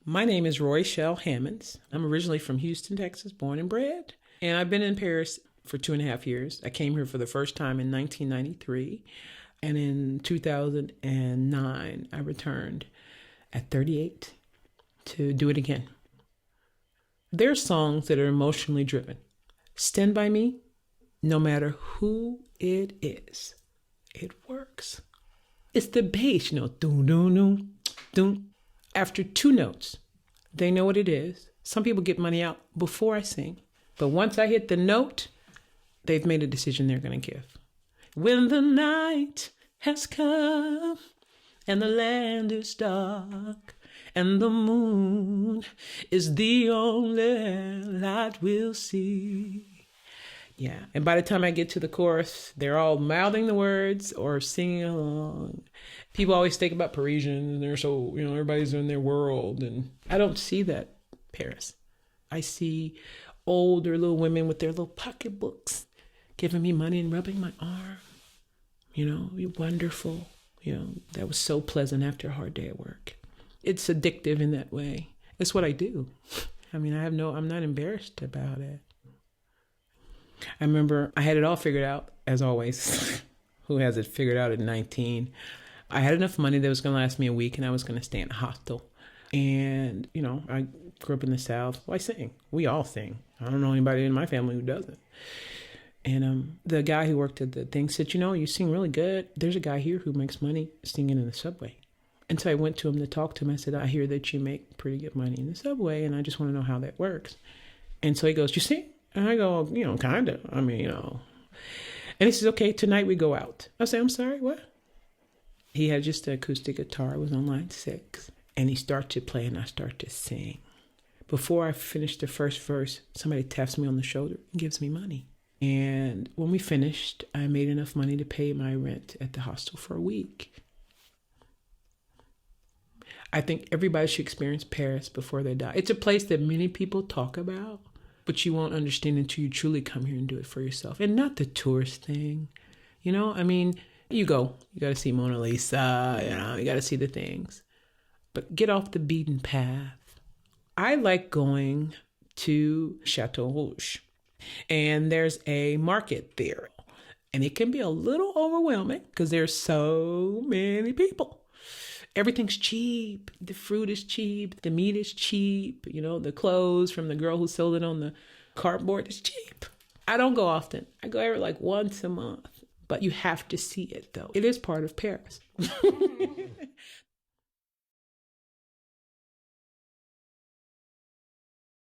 My name is Royshell Hammonds. I'm originally from Houston, Texas, born and bred. And I've been in Paris for 2.5 years. I came here for the first time in 1993. And in 2009, I returned at 38 to do it again. There are songs that are emotionally driven. Stand By Me, no matter who it is, it works. It's the bass, doom, doom, doom, doom. After 2 notes, they know what it is. Some people get money out before I sing. But once I hit the note, they've made a decision they're going to give. When the night has come and the land is dark and the moon is the only light we'll see. Yeah, and by the time I get to the chorus, they're all mouthing the words or singing along. People always think about Parisians, and they're so, everybody's in their world. And I don't see that Paris. I see older little women with their little pocketbooks giving me money and rubbing my arm. You're wonderful. That was so pleasant after a hard day at work. It's addictive in that way. It's what I do. I'm not embarrassed about it. I remember I had it all figured out, as always. Who has it figured out at 19? I had enough money that was going to last me a week, and I was going to stay in a hostel. And, I grew up in the South. Well, I sing. We all sing. I don't know anybody in my family who doesn't. And the guy who worked at the thing said, you sing really good. There's a guy here who makes money singing in the subway. And so I went to him to talk to him. I said, I hear that you make pretty good money in the subway, and I just want to know how that works. And so he goes, you sing? And I go, kind of. And he says, okay, tonight we go out. I say, I'm sorry, what? He had just an acoustic guitar. It was on line 6. And he started to play, and I started to sing. Before I finished the first verse, somebody taps me on the shoulder and gives me money. And when we finished, I made enough money to pay my rent at the hostel for a week. I think everybody should experience Paris before they die. It's a place that many people talk about, but you won't understand until you truly come here and do it for yourself. And not the tourist thing. You go. You got to see Mona Lisa. You got to see the things. But get off the beaten path. I like going to Chateau Rouge. And there's a market there. And it can be a little overwhelming because there's so many people. Everything's cheap. The fruit is cheap. The meat is cheap. The clothes from the girl who sold it on the cardboard is cheap. I don't go often. I go every once a month. But you have to see it, though. It is part of Paris.